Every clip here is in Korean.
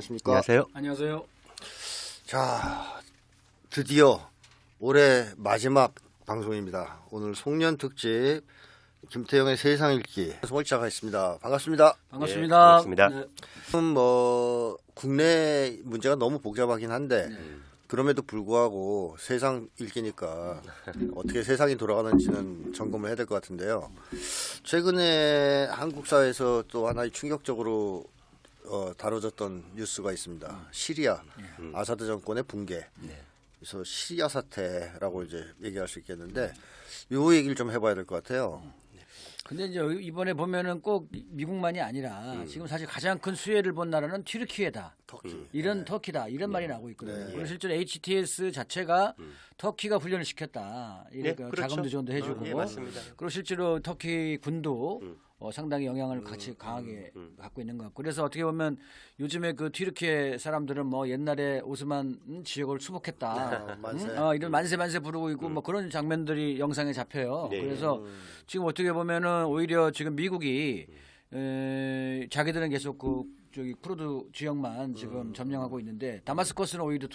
안녕하십니까? 안녕하세요. 안녕하세요. 자, 드디어 올해 마지막 방송입니다. 오늘 송년 특집 김태형의 세상 읽기 방송을 시작하겠습니다. 반갑습니다. 반갑습니다. 네, 반갑습니다. 네. 지금 국내 문제가 너무 복잡하긴 한데 그럼에도 불구하고 세상 읽기니까 어떻게 세상이 돌아가는지는 점검을 해야 될 것 같은데요. 최근에 한국 사회에서 또 하나의 충격적으로 다뤄졌던 뉴스가 있습니다. 시리아 아사드 정권의 붕괴. 그래서 시리아 사태라고 이제 얘기할 수 있겠는데 요 얘기를 좀 해봐야 될 것 같아요. 근데 이제 이번에 보면은 꼭 미국만이 아니라 지금 사실 가장 큰 수혜를 본 나라는 튀르키예다. 터키. 이런 터키다. 이런 말이 나오고 있거든요. 그리고 실제로 HTS 자체가 터키가 훈련을 시켰다. 이러니까 그렇죠. 자금도 지원도 해주고. 예, 맞습니다. 그리고 실제로 터키 군도 상당히 영향을 같이 강하게 갖고 있는 것 같고. 그래서 어떻게 보면 요즘에 그 튀르키예 사람들은 뭐 옛날에 오스만 지역을 수복했다. 만세. 이런 만세 부르고 있고 뭐 그런 장면들이 영상에 잡혀요. 네. 그래서 지금 어떻게 보면은 오히려 지금 미국이 자기들은 계속 저기 쿠르드 지역만 지금 점령하고 있는데 다마스커스는 오히려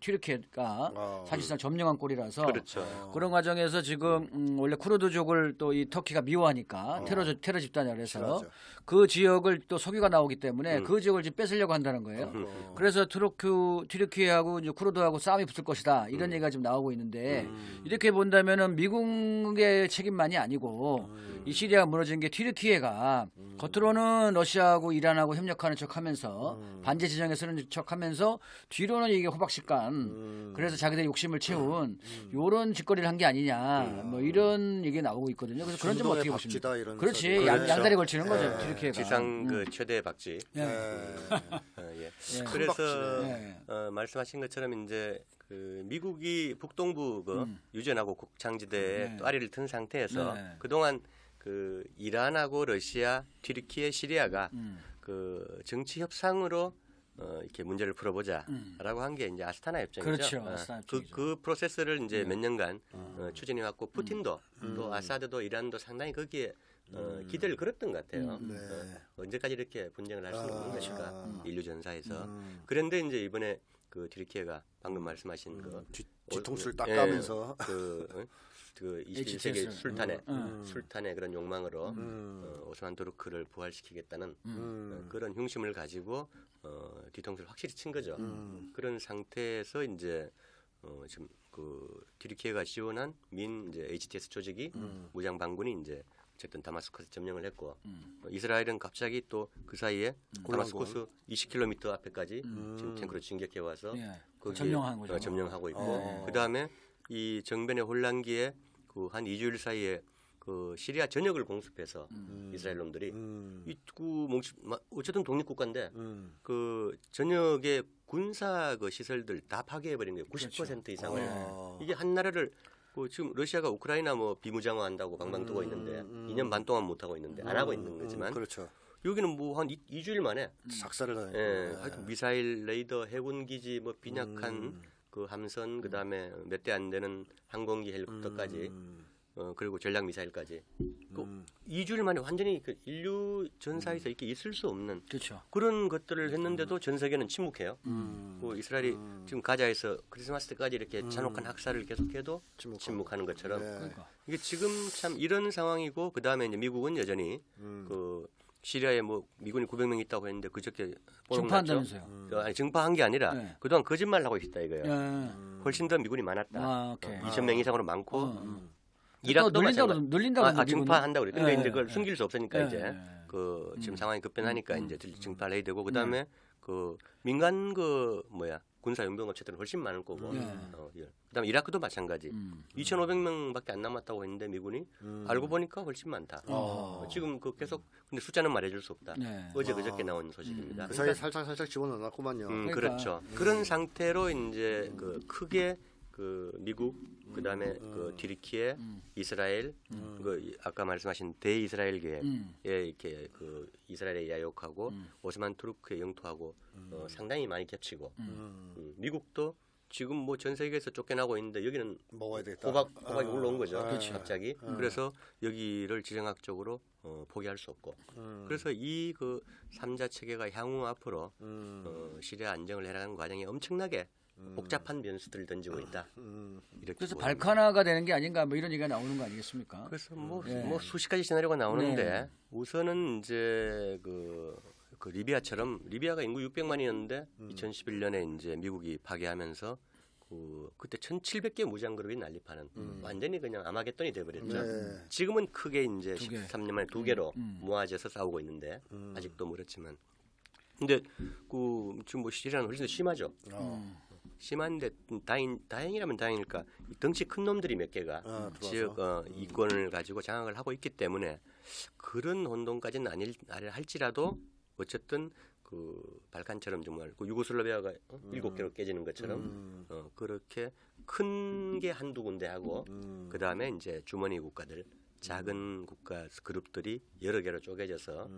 튀르키예가 사실상 점령한 꼴이라서 그렇죠. 그런 과정에서 지금 원래 쿠르드족을 또 이 터키가 미워하니까 테러 집단이라 그래서 싫어하죠. 그 지역을 또 석유가 나오기 때문에 그 지역을 지금 뺏으려고 한다는 거예요. 그래서 튀르키예하고 이제 쿠르드하고 싸움이 붙을 것이다 이런 얘기가 지금 나오고 있는데 이렇게 본다면은 미국의 책임만이 아니고 이 시리아가 무너진 게 튀르키예가 겉으로는 러시아하고 이란하고 협력하는 척하면서 반제 지정에 서는 척하면서 뒤로는 이게 호박식간 그래서 자기들이 욕심을 채운 요런 짓거리를 한 게 아니냐 뭐 이런 얘기 나오고 있거든요. 그래서 그런 점 중동의 어떻게 박쥐다, 보십니까? 이런 그렇지 소리. 그렇죠. 양다리 걸치는 거죠 튀르키예가. 지상 그 최대 박쥐. 예. 예. 큰 그래서 박쥐네. 말씀하신 것처럼 이제 그 미국이 북동부 유전하고 곡창지대에 네. 또 아리를 튼 상태에서 네. 그동안 그 이란하고 러시아, 튀르키예, 시리아가 그 정치 협상으로 이렇게 문제를 풀어보자라고 한 게 이제 아스타나 협정이죠. 그렇죠. 아스타나 협정이죠. 그 프로세스를 이제 몇 년간 추진해왔고 푸틴도 또 아사드도 이란도 상당히 거기에 기대를 걸었던 것 같아요. 언제까지 이렇게 분쟁을 할 수는 없는 거니까 인류 전사에서. 그런데 이제 이번에 그 튀르키예가 방금 말씀하신 그 뒤통수를 딱 까면서 그 21세기 HTS. 술탄의 그런 욕망으로 오스만 도르크를 부활시키겠다는 그런 흉심을 가지고 뒤통수를 확실히 친 거죠. 그런 상태에서 이제 지금 그 튀르키예가 지원한 이제 HTS 조직이 무장 반군이 이제 어쨌든 다마스커스 점령을 했고 이스라엘은 갑자기 또 그 사이에 다마스커스 20km 앞에까지 지금 탱크로 진격해 와서 거기에 점령한 거죠. 점령하고 있고 그 다음에 이 정변의 혼란기에 그 한 2주일 사이에 그 시리아 전역을 공습해서 이스라엘 놈들이 어쨌든 독립국가인데 그 전역의 군사 그 시설들 다 파괴해 버린 거예요. 90% 이상을. 이게 한 나라를 지금 러시아가 우크라이나 뭐 비무장화한다고 방방 뜨고 있는데 2년 반 동안 못 하고 있는데 안 하고 있는 거지만 그렇죠. 여기는 뭐 한 2주일 만에 작사를 다 하여튼 미사일, 레이더, 해군 기지, 뭐 빈약한 그 함선, 그 다음에 몇 대 안 되는 항공기, 헬리콥터까지, 그리고 전략 미사일까지. 그 2주일 만에 완전히 그 인류 전사에서 이렇게 있을 수 없는 그렇죠. 그런 것들을 했는데도 전 세계는 침묵해요. 이스라엘이 지금 가자에서 크리스마스 때까지 이렇게 잔혹한 학살을 계속해도 침묵하는 것처럼. 그러니까. 이게 지금 참 이런 상황이고 그 다음에 이제 미국은 여전히 그 시리아에 뭐 미군이 900명 있다고 했는데 그저께 증파한다면서요. 아니 증파한 게 아니라 네. 그동안 거짓말을 하고 있다 이거예요. 훨씬 더 미군이 많았다. 오케이. 2,000명 이상으로 많고 또 이라크도 마찬가지. 늘린다고 증파한다고 그래. 근데 예, 이제 그걸 예. 숨길 수 없으니까 예, 이제 예. 그 지금 상황이 급변하니까 이제 증파를 해야 되고 그다음에 그 민간 군사 용병업체들은 훨씬 많을 거고. 그다음에 이라크도 마찬가지. 2,500명밖에 안 남았다고 했는데 미군이 알고 보니까 훨씬 많다. 지금 그 계속 근데 숫자는 말해줄 수 없다. 어제 그저께 나온 소식입니다. 그 사이에 살짝 집어넣었구만요. 그러니까. 그렇죠. 그런 상태로 이제 그 크게 그 미국 그다음에 그 튀르키예, 이스라엘, 그 아까 말씀하신 대이스라엘계에 이렇게 그 이스라엘의 야욕하고 오스만 투르크의 영토하고 상당히 많이 겹치고 미국도 지금 뭐 전 세계에서 쫓겨나고 있는데 여기는 먹어야 되겠다. 호박이 올라온 거죠. 그렇죠. 갑자기. 그래서 여기를 지정학적으로 포기할 수 없고. 그래서 이 그 3자 체계가 향후 앞으로 시리아 안정을 해나가는 과정에 엄청나게 복잡한 변수들을 던지고 있다. 이렇게 그래서 보는 발칸화가 되는 게 아닌가 뭐 이런 얘기가 나오는 거 아니겠습니까? 그래서 뭐, 네. 뭐 수십 가지 시나리오가 나오는데 네. 우선은 이제 그 리비아처럼 리비아가 인구 600만이었는데 2011년에 이제 미국이 파괴하면서 그때 1,700개 무장 그룹이 난립하는 완전히 그냥 아마겟돈이 돼버렸죠. 네. 지금은 크게 이제 두 개. 13년 만에 두 개로 모아져서 싸우고 있는데 아직도 멀었지만 근데 지금 뭐 시리아는 훨씬 더 심하죠. 심한데 다행이라면 다행일까 이 덩치 큰 놈들이 몇 개가 지역 이권을 가지고 장악을 하고 있기 때문에 그런 혼돈까지는 아니라 할지라도 어쨌든 그 발칸처럼 정말 그 유고슬라비아가 7개로 깨지는 것처럼 그렇게 큰 게 한두 군데 하고 그 다음에 이제 주머니 국가들 작은 국가 그룹들이 여러 개로 쪼개져서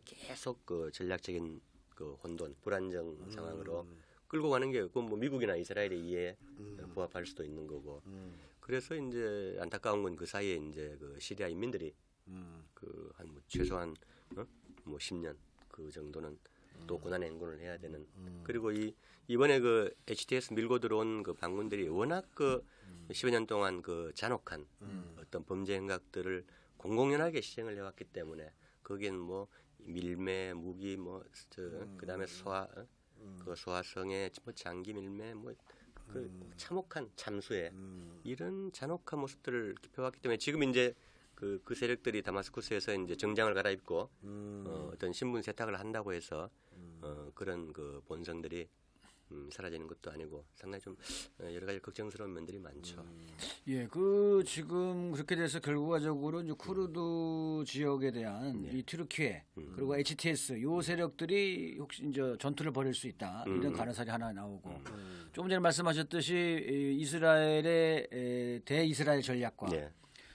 계속 그 전략적인 그 혼돈 불안정 상황으로 끌고 가는 게 그건 뭐 미국이나 이스라엘의 이해에 부합할 수도 있는 거고 그래서 이제 안타까운 건 그 사이에 이제 그 시리아 인민들이 그 한 뭐 최소한 뭐 10년 그 정도는 또 고난의 행군을 해야 되는 그리고 이번에 그 HTS 밀고 들어온 그 반군들이 워낙 그 10여 년 동안 그 잔혹한 어떤 범죄 행각들을 공공연하게 시행을 해왔기 때문에 거기엔 뭐 밀매 무기 뭐 그다음에 그 소화성의 뭐 장기 밀매 뭐 그 참혹한 참수에 이런 잔혹한 모습들을 펴왔기 때문에 지금 이제 그 세력들이 다마스쿠스에서 이제 정장을 갈아입고 어떤 신분 세탁을 한다고 해서 그런 그 본성들이 사라지는 것도 아니고 상당히 좀 여러 가지 걱정스러운 면들이 많죠. 예, 그 지금 그렇게 돼서 결과적으로 이제 쿠르드 지역에 대한 이 튀르키예 그리고 HTS 요 세력들이 혹시 이제 전투를 벌일 수 있다 이런 가능성이 하나 나오고 조금 전에 말씀하셨듯이 이 이스라엘의 대이스라엘 전략과 네.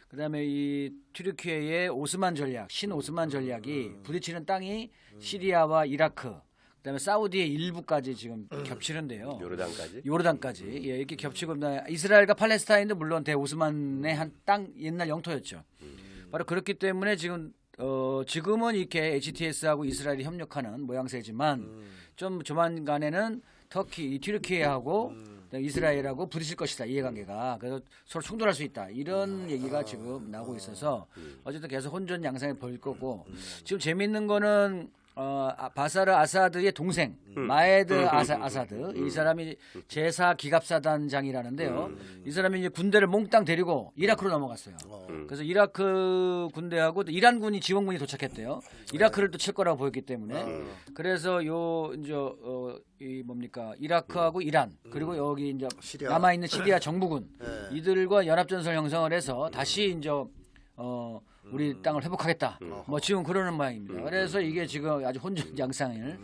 그다음에 이 튀르키예의 오스만 전략, 신오스만 전략이 부딪히는 땅이 시리아와 이라크, 그다음에 사우디의 일부까지 지금 겹치는데요. 요르단까지 예, 이렇게 겹치고 이스라엘과 팔레스타인도 물론 대오스만의 한 땅 옛날 영토였죠. 바로 그렇기 때문에 지금은 이렇게 HTS하고 이스라엘이 협력하는 모양새지만 좀 조만간에는 터키, 튀르키예하고 이스라엘하고 부딪힐 것이다 이해관계가 그래서 서로 충돌할 수 있다 이런 얘기가 지금 나오고 있어서 어쨌든 계속 혼전 양상이 보일 거고 지금 재미있는 거는 바사르 아사드의 동생 마에드 아사드 이 사람이 제4 기갑사단장이라는데요. 이 사람이 이제 군대를 몽땅 데리고 이라크로 넘어갔어요. 그래서 이라크 군대하고 또 이란군이 지원군이 도착했대요. 이라크를 또 칠 거라고 보였기 때문에 그래서 이 뭡니까 이라크하고 이란 그리고 여기 이제 시리아. 남아 있는 시리아 정부군 이들과 연합전선 형성을 해서 다시 이제 우리 땅을 회복하겠다. 뭐 지금 그러는 모양입니다. 그래서 이게 지금 아주 혼전 양상을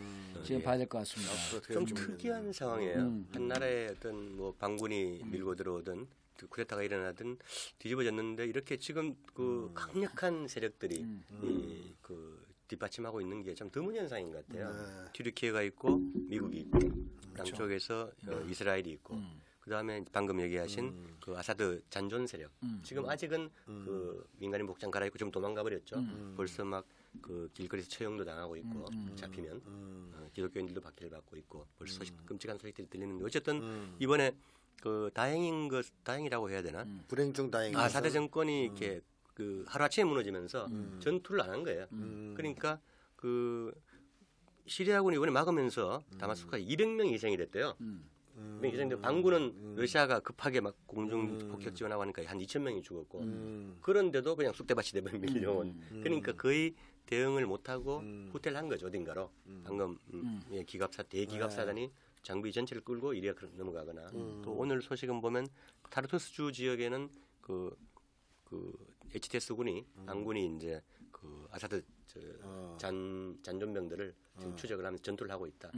지금 봐야 될 것 같습니다. 좀 특이한 상황이에요. 한 나라의 어떤 뭐 반군이 밀고 들어오든 쿠데타가 일어나든 뒤집어졌는데 이렇게 지금 그 강력한 세력들이 그 뒷받침하고 있는 게 참 드문 현상인 것 같아요. 튀르키예가 있고 미국이 있고 남쪽에서 이스라엘이 있고 그다음에 방금 얘기하신 그 아사드 잔존 세력 지금 아직은 그 민간인 복장 갈아입고 좀 도망가 버렸죠. 벌써 막 그 길거리에서 처형도 당하고 있고 잡히면 기독교인들도 박해를 받고 있고 벌써 끔찍한 소식들이 들리는데 어쨌든 이번에 그 다행이라고 해야 되나? 불행 중 다행. 아사드 정권이 이렇게 그 하루아침에 무너지면서 전투를 안 한 거예요. 그러니까 그 시리아군이 이번에 막으면서 다마스쿠스가 200명 이상이 됐대요. 이상인데 반군은 러시아가 급하게 막 공중 폭격 지원하고 하니까 한 2,000명이 죽었고 그런데도 그냥 쑥대밭이 되면 밀려온. 그러니까 거의 대응을 못하고 후퇴를 한 거죠 어딘가로. 방금 대기갑사단이 장비 전체를 끌고 이리아크로 넘어가거나 또 오늘 소식은 보면 타르투스 주 지역에는 그 HTS군이 반군이 이제 그 아사드 잔존병들을 지금 추적을 하면서 전투를 하고 있다.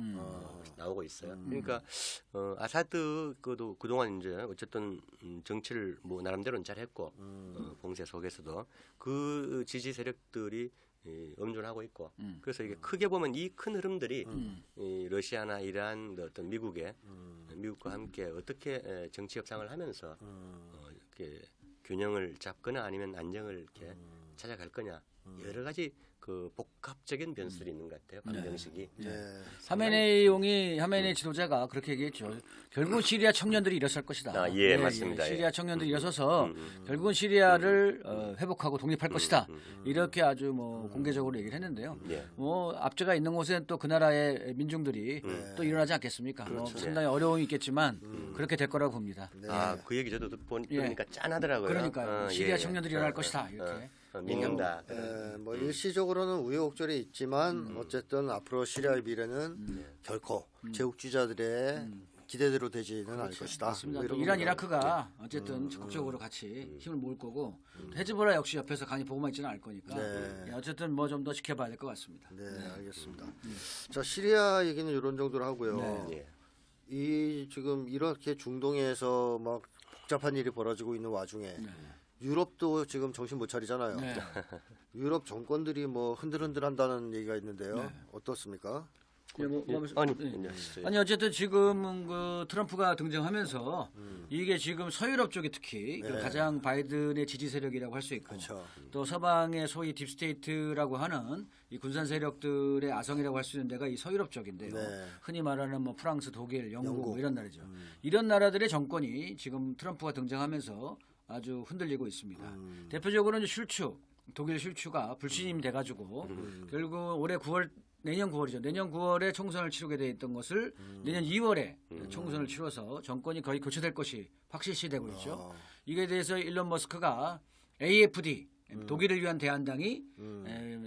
나오고 있어요. 그러니까 아사드 그동안 이제 어쨌든 정치를 뭐 나름대로는 잘했고 봉쇄 속에서도 그 지지 세력들이 엄존하고 있고 그래서 이게 크게 보면 이 큰 흐름들이 이 러시아나 이란 어떤 미국의 미국과 함께 어떻게 정치 협상을 하면서 이렇게 균형을 잡거나 아니면 안정을 이렇게 찾아갈 거냐 여러 가지 그 복합적인 변수들이 있는 것 같아요. 방정식이. 네. 하메네이 지도자가 그렇게 얘기했죠. 결국은 시리아 청년들이 일어설 것이다. 아, 예, 맞습니다. 시리아 청년들이 일어서서 결국은 시리아를 회복하고 독립할 것이다. 이렇게 아주 뭐 공개적으로 얘기를 했는데요. 예. 뭐 압제가 있는 곳엔 또 그 나라의 민중들이 또 일어나지 않겠습니까? 뭐 상당히 어려움이 있겠지만 그렇게 될 거라고 봅니다. 아, 그 얘기 저도 보니까 짠하더라고요. 그러니까 시리아 청년들이 일어날 것이다. 이렇게. 믿는다. 뭐 일시적으로는 우여곡절이 있지만 어쨌든 앞으로 시리아의 미래는 결코 제국주의자들의 기대대로 되지는 않을 것이다. 맞습니다. 뭐 이런 이란, 겁니다. 이라크가 어쨌든 적극적으로 같이 힘을 모을 거고 헤즈볼라 역시 옆에서 간이 보고만 있지는 않을 거니까 네. 예, 어쨌든 뭐 좀 더 지켜봐야 될 것 같습니다. 네, 알겠습니다. 자, 시리아 얘기는 이런 정도로 하고요. 예. 이 지금 이렇게 중동에서 막 복잡한 일이 벌어지고 있는 와중에 유럽도 지금 정신 못 차리잖아요. 네. 유럽 정권들이 뭐 흔들흔들한다는 얘기가 있는데요. 어떻습니까? 아니 어쨌든 지금 그 트럼프가 등장하면서 이게 지금 서유럽 쪽이 특히 그 가장 바이든의 지지 세력이라고 할 수 있고 그렇죠. 또 서방의 소위 딥스테이트라고 하는 이 군산 세력들의 아성이라고 할 수 있는 데가 이 서유럽 쪽인데요. 네. 흔히 말하는 뭐 프랑스, 독일, 영국 뭐 이런 나라죠. 이런 나라들의 정권이 지금 트럼프가 등장하면서 아주 흔들리고 있습니다. 대표적으로는 이제 슐츠, 독일 슐츠가 불신임이 돼가지고 결국 올해 9월 내년 9월이죠. 내년 9월에 총선을 치르게 돼 있던 것을 내년 2월에 총선을 치러서 정권이 거의 교체될 것이 확실시되고 있죠. 이에 대해서 일론 머스크가 AFD 독일을 위한 대한당이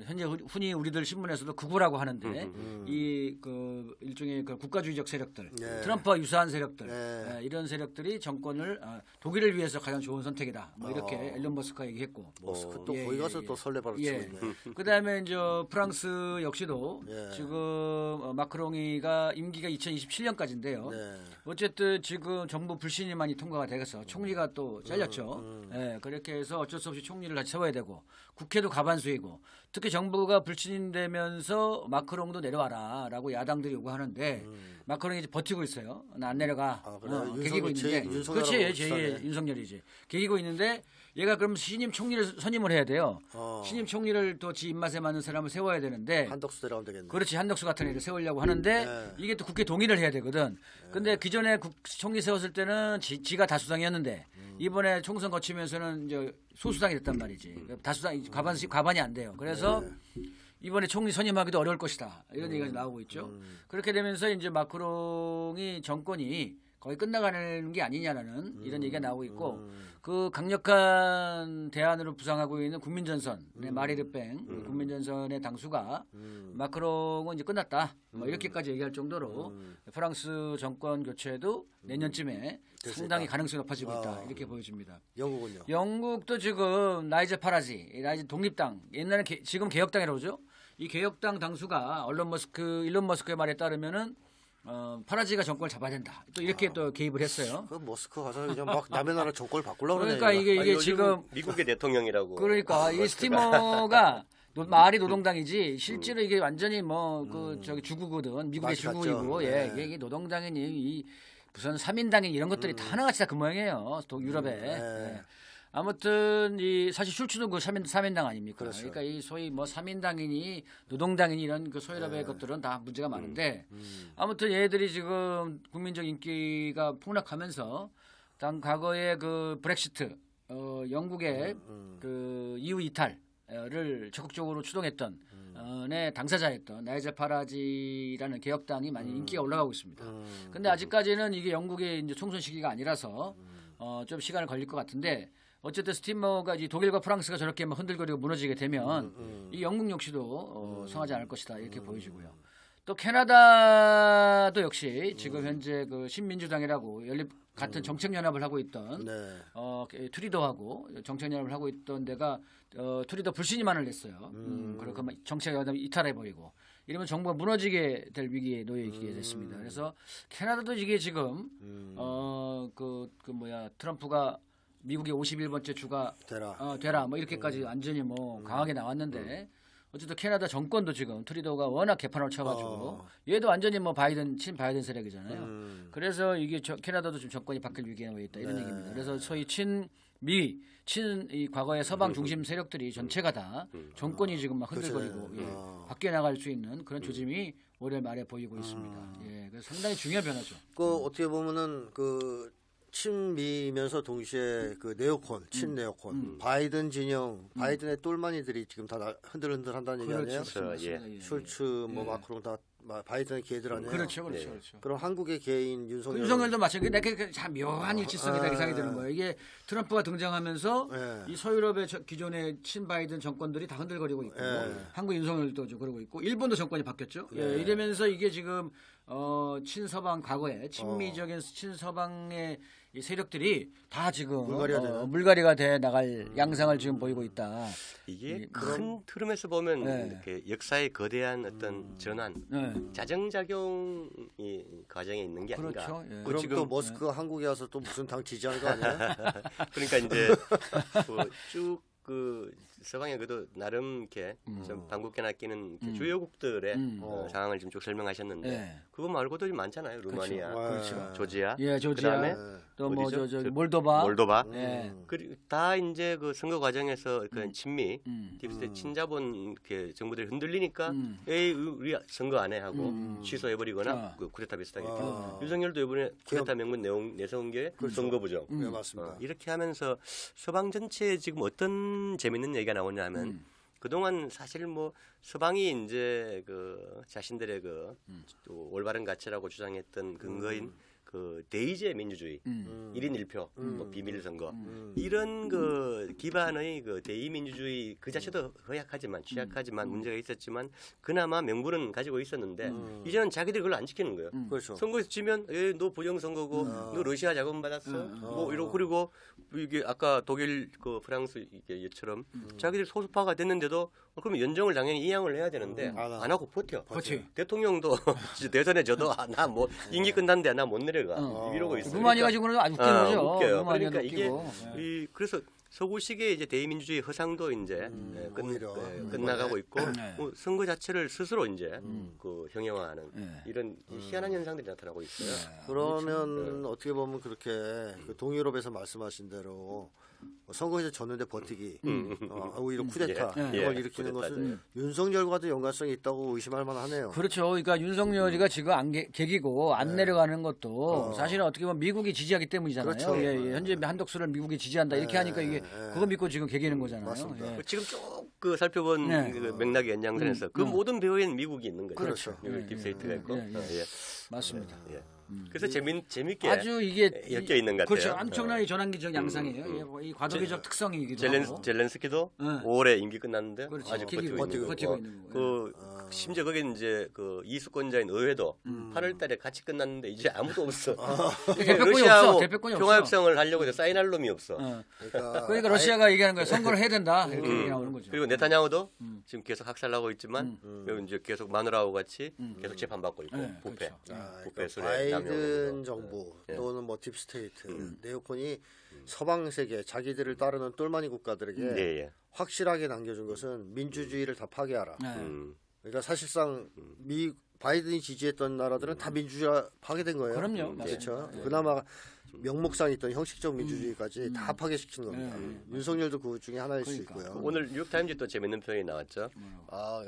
현재 흔히 우리들 신문에서도 극우라고 하는데 이 그 일종의 그 국가주의적 세력들, 네. 트럼프와 유사한 세력들 네. 이런 세력들이 정권을 독일을 위해서 가장 좋은 선택이다. 뭐 이렇게 일론 머스크가 얘기했고. 머스크 또 예, 거기 예, 가서 예. 또 설레발을 치고 예. 있네. 그다음에 이제 프랑스 역시도 예. 지금 마크롱이가 임기가 2027년까지인데요. 네. 어쨌든 지금 정부 불신임안이 통과가 돼서 총리가 또 잘렸죠. 예, 그렇게 해서 어쩔 수 없이 총리를 다시 세워야 되고 국회도 가반수이고 특히 정부가 불신되면서 마크롱도 내려와라라고 야당들이 요구하는데 마크롱이 이제 버티고 있어요. 나 안 내려가. 아, 그래요? 개기고 있는데. 윤석열하고 그렇지, 제 비슷하네. 윤석열이지. 개기고 있는데 얘가 그럼 신임 총리를 선임을 해야 돼요. 신임 총리를 또 지 입맛에 맞는 사람을 세워야 되는데 한덕수 데려가면 되겠네. 그렇지 한덕수 같은 애를 세우려고 하는데 네. 이게 또 국회 동의를 해야 되거든. 근데 기존에 총리 세웠을 때는 지가 다수당이었는데 이번에 총선 거치면서는 이제 소수당이 됐단 말이지. 다수당 과반이 안 돼요. 그래서 이번에 총리 선임하기도 어려울 것이다. 이런 얘기가 나오고 있죠. 그렇게 되면서 이제 마크롱이 정권이 거의 끝나가는 게 아니냐라는 이런 얘기가 나오고 있고 그 강력한 대안으로 부상하고 있는 국민전선 마리르팽 국민전선의 당수가 마크롱은 이제 끝났다 뭐 이렇게까지 얘기할 정도로 프랑스 정권 교체도 내년쯤에 상당히 가능성이 높아지고 있다 이렇게 보여집니다. 영국은요? 영국도 지금 라이즈 파라지, 라이즈 독립당, 옛날에 지금 개혁당이라고 그러죠. 이 개혁당 당수가 일론 머스크의 말에 따르면은 파라지가 정권을 잡아야 된다. 또 이렇게 또 개입을 했어요. 그 머스크 가서 그냥 막 남의 나라 정권을 바꾸려고 그러네. 그러니까 이게 요즘 지금 미국의 대통령이라고. 그러니까 이 스티머가 말이 노동당이지 실제로 이게 완전히 뭐 그 저기 주구거든. 미국의 맛이 주구이고 갔죠. 예, 네. 이게 노동당이니 이 무슨 3인당이 이런 것들이 다 하나같이 다 그 모양이에요. 또 유럽에. 예. 아무튼 이 사실 슐츠도 그 3인당 아닙니까? 그렇죠. 그러니까 이 소위 뭐 3인당이니 노동당이니 이런 그 소유럽의 것들은 다 문제가 많은데 아무튼 얘들이 지금 국민적 인기가 폭락하면서 과거에 그 브렉시트 영국의 그 EU 이탈을 적극적으로 추동했던 네, 당사자였던 나이저 파라지라는 개혁당이 많이 인기가 올라가고 있습니다. 근데 아직까지는 이게 영국의 이제 총선 시기가 아니라서 좀 시간을 걸릴 것 같은데 어쨌든 스티머가 이제 독일과 프랑스가 저렇게 막 흔들거리고 무너지게 되면 이 영국 역시도 성하지 않을 것이다 이렇게 보여지고요. 또 캐나다도 역시 지금 현재 그 신민주당이라고 같은 정책연합을 하고 있던 네. 트리더하고 정책연합을 하고 있던 데가 트리더 불신임안을 냈어요. 그리고 정책연합이 이탈해 버리고 이러면 정부가 무너지게 될 위기에 놓여 있게 됐습니다. 그래서 캐나다도 이게 지금 트럼프가 미국의 51번째 주가 되라. 되라 뭐 이렇게까지 완전히 뭐 강하게 나왔는데 어쨌든 캐나다 정권도 지금 트리도가 워낙 개판을 쳐가지고 얘도 완전히 뭐 친 바이든 세력이잖아요. 그래서 이게 캐나다도 지금 정권이 바뀔 위기에 놓여 있다 이런 얘기입니다. 그래서 소위 이 과거의 서방 중심 세력들이 전체가 다 정권이 지금 막 흔들거리고 예, 바뀌어 나갈 수 있는 그런 조짐이 올해 말에 보이고 있습니다. 예, 그래서 상당히 중요한 변화죠. 그 어떻게 보면은 그 친미면서 동시에 그 네오콘, 친네오콘, 바이든 진영, 바이든의 똘마니들이 지금 다 흔들흔들 한다는 얘기 아니에요? 그렇죠. 예. 슐츠, 뭐 마크롱 다 바이든의 개들 아니에요? 그렇죠. 그럼 한국의 개인 윤석열. 윤석열도 마찬가지. 내가 참 묘한 일치성이다 이렇게 생각이 드는 거예요. 이게 트럼프가 등장하면서 이 서유럽의 기존의 친바이든 정권들이 다 흔들거리고 있고 한국 윤석열도 좀 그러고 있고 일본도 정권이 바뀌었죠. 예, 이러면서 이게 지금 친서방 과거에 친미적인 친서방의 이 세력들이 다 지금 물갈이가 돼 나갈 양상을 지금 보이고 있다. 이게 큰 흐름에서 보면 이렇게 역사의 거대한 어떤 전환, 자정작용이 과정에 있는 게 아닌가. 그렇죠. 예. 그럼 또 머스크가 한국에 와서 또 무슨 당 지지하는 거 아니에요? 그러니까 이제 쭉 그 서방에 그래도 나름 이렇게 좀 방국계나 끼는 주요국들의 상황을 좀 쭉 설명하셨는데 그거 말고도 좀 많잖아요. 루마니아, 그렇죠. 조지아, 조지아, 그다음에 또 뭐 어디죠? 몰도바, 그리고 다 이제 그 선거 과정에서 그런 친미, 딥스테이트 친자본 이렇게 정부들이 흔들리니까 에이 우리 선거 안 해 하고 취소해버리거나 그 쿠데타 비슷하게 윤석열도 이번에 쿠데타 명분 내세운 게 선거 부정. 네, 맞습니다. 이렇게 하면서 서방 전체에 지금 어떤 재밌는 얘기가 나오냐 하면 그동안 사실 뭐 서방이 이제 그 자신들의 그 올바른 가치라고 주장했던 근거인 그 대의제 민주주의, 1인 1표, 뭐 비밀 선거 이런 그 기반의 그 대의 민주주의 그 자체도 허약하지만 취약하지만 문제가 있었지만 그나마 명분은 가지고 있었는데 이제는 자기들이 그걸 안 지키는 거예요. 그렇죠. 선거에서 지면 너 부정 선거고 너 러시아 자금 받았어 뭐 이러고 그리고 이게 아까 독일 그 프랑스 이게처럼 자기들 소수파가 됐는데도 그러면 연정을 당연히 이양을 해야 되는데 안 하고 버텨. 대통령도 대선에 저도 나 뭐 임기 끝났는데 나 못 내려가 이러고 있어요. 루마니아 지금은 아주 웃긴 거죠. 웃겨요. 루마니아도 그러니까 이게 웃기고. 그래서 서구식의 이제 대의민주주의 허상도 이제 끝나가고 있고 뭐 선거 자체를 스스로 이제 그 형용화하는 이런 희한한 현상들이 나타나고 있어요. 그러면 어떻게 보면 그렇게 그 동유럽에서 말씀하신 대로 선거에서 졌는데 버티기, 오히려 쿠데타 이걸 일으키는 것은 윤석열과도 연관성이 있다고 의심할 만하네요. 그렇죠. 그러니까 윤석열이가 지금 안 계기고 안 내려가는 것도 사실은 어떻게 보면 미국이 지지하기 때문이잖아요. 그렇죠. 현재 한덕수를 미국이 지지한다 이렇게 하니까 이게 그거 믿고 지금 계기는 거잖아요. 지금 쭉 그 살펴본 그 맥락의 연장선에서 그 모든 배후에는 미국이 있는 거죠. 그렇죠. 딥스테이트가 있고. 맞습니다. 그래서 재밌게 아주 이게 엮여 있는 것 같아요. 그렇죠. 엄청나게 전환기적 양상이에요. 이 과도기적 특성이기도 하고. 젤렌스키도 5월에 임기 끝났는데 그렇죠. 아직 버티고 버티고 있는 거고. 그 심지어 거기는 이제 그 이수권자인 의회도 8월달에 같이 끝났는데 이제 아무도 없어. 대표권이 없어. 대표권이 평화 없어. 협상을 하려고 해서 사인할 놈이 없어. 그러니까 러시아가 얘기하는 거예요. 선거를 해야 된다. 이렇게 얘기 나오는 거죠. 그리고 네타냐후도 지금 계속 학살하고 있지만 여기 이제 계속 마누라하고 같이 계속 재판받고 있고 부패, 부패 술에 바이든 정부 또는 뭐 딥스테이트 네오콘이 서방 세계 자기들을 따르는 똘마니 국가들에게 확실하게 남겨준 것은 민주주의를 다 파괴하라. 그러니까 사실상 바이든이 지지했던 나라들은 다 민주주의 파괴된 거예요. 그럼요. 그렇죠. 그나마 명목상 있던 형식적 민주주의까지 다 파괴시킨 겁니다. 윤석열도 그 중에 하나일 수 있고요. 오늘 뉴욕타임즈 또 재밌는 표현이 나왔죠.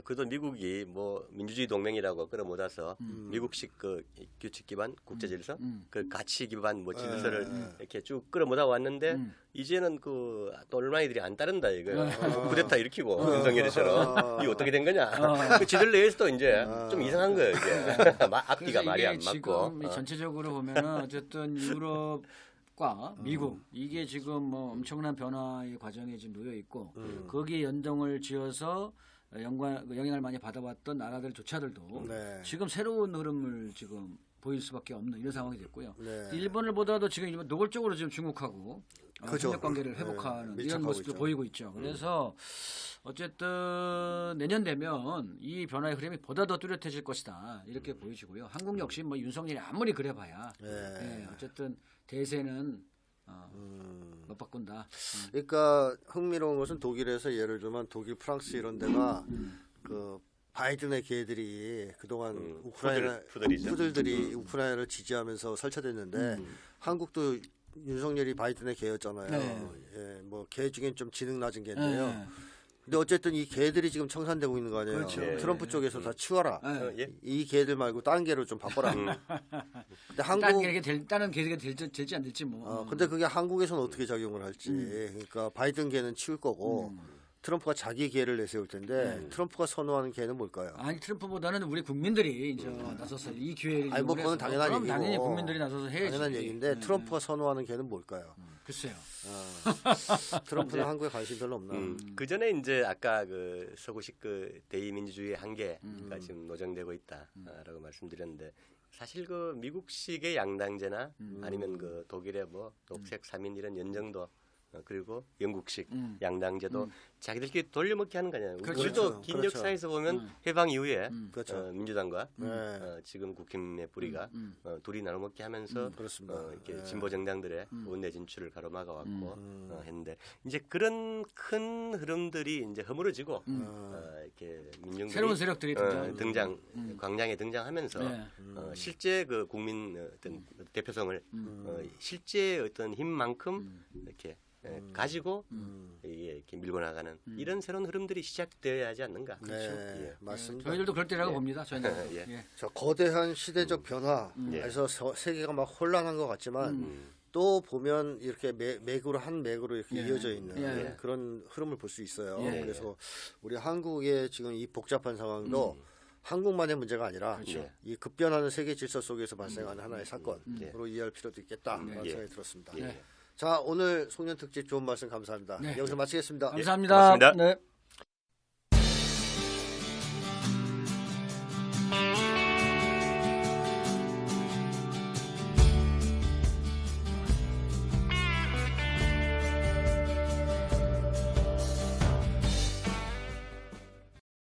그래도 미국이 뭐 민주주의 동맹이라고 끌어모아서 미국식 그 규칙 기반 국제 질서, 그 가치 기반 뭐 질서를 이렇게 쭉 끌어모아 왔는데 이제는 그 똘마니들이 안 따른다 이거예요. 쿠데타 일으키고 윤석열이처럼 이게 어떻게 된 거냐. 그 지들 내에서도 이제 좀 이상한 거예요 이게. 앞뒤가 말이 안 맞고. 지금 전체적으로 보면은 어쨌든 유럽과 미국 이게 지금 뭐 엄청난 변화의 과정에 지금 놓여 있고 거기에 연동을 지어서 영향을 많이 받아왔던 나라들조차들도 지금 새로운 흐름을 지금 보일 수밖에 없는 이런 상황이 됐고요. 일본을 보더라도 지금 노골적으로 지금 중국하고 협력 관계를 회복하는 이런 모습도 보이고 있죠. 그래서 어쨌든 내년 되면 이 변화의 흐름이 보다 더 뚜렷해질 것이다 이렇게 보여지고요. 한국 역시 뭐 윤석열이 아무리 그래봐야 어쨌든 대세는 못 바꾼다. 그러니까 흥미로운 것은 독일에서 예를 들면 독일, 프랑스 이런 데가 그 바이든의 개들이 그동안 우크라이나 푸들이죠. 푸들들이 우크라이나를 지지하면서 설치됐는데 한국도 윤석열이 바이든의 개였잖아요. 네. 예, 뭐 개 중엔 좀 지능 낮은 개인데요. 네. 근데 어쨌든 이 개들이 지금 청산되고 있는 거 아니에요. 그렇죠. 트럼프 쪽에서 다 치워라. 네. 예. 이 개들 말고 다른 개로 좀 바꿔라. 근데 한국 다른 계획이 될지 안 될지 뭐. 근데 그게 한국에서는 어떻게 작용을 할지. 그러니까 바이든 개는 치울 거고 트럼프가 자기 개를 내세울 텐데 트럼프가 선호하는 개는 뭘까요? 아니 트럼프보다는 우리 국민들이 이제 나서서 이 기회를 아니 뭐 이용해서 그건 당연한 그럼 얘기고. 당연히 국민들이 나서서 해야지. 당연한 얘기인데 트럼프가 선호하는 개는 뭘까요? 글쎄요. 트럼프는 한국에 관심 별로 없나? 그 전에 이제 아까 그 서구식 그 대의민주주의의 한계가 지금 노정되고 있다라고 말씀드렸는데 사실 그 미국식의 양당제나 아니면 그 독일의 뭐 녹색 3인 이런 연정도 그리고 영국식 양당제도 자기들끼리 돌려먹기 하는 거잖아요. 그렇죠. 우리도 긴 그렇죠. 역사에서 보면 해방 이후에 그렇죠. 민주당과 네. 지금 국힘의 뿌리가 둘이 나눠먹기 하면서 그렇습니다. 이렇게 네. 진보 정당들의 원내 진출을 가로막아 왔고 했는데 이제 그런 큰 흐름들이 이제 허물어지고 이렇게 민중들이 새로운 세력들이 등장 광장에 등장하면서 네. 실제 그 국민 어떤 대표성을 실제 어떤 힘만큼 이렇게 가지고 이게 이렇게 밀고 나가는 이런 새로운 흐름들이 시작되어야 하지 않는가? 네, 예. 맞습니다. 저희들도 그럴 때라고 봅니다. 저희는. 예. 예. 저 거대한 시대적 변화에서 세계가 막 혼란한 것 같지만 또 보면 이렇게 맥으로 한 맥으로 이렇게 예. 이어져 있는 예. 그런 흐름을 볼 수 있어요. 예. 그래서 우리 한국의 지금 이 복잡한 상황도 한국만의 문제가 아니라 그렇죠. 이 급변하는 세계 질서 속에서 발생하는 하나의 사건으로 이해할 필요도 있겠다 라는 예. 생각이 들었습니다. 예. 자, 오늘 송년 특집 좋은 말씀 감사합니다. 네. 여기서 마치겠습니다. 감사합니다. 고맙습니다. 네.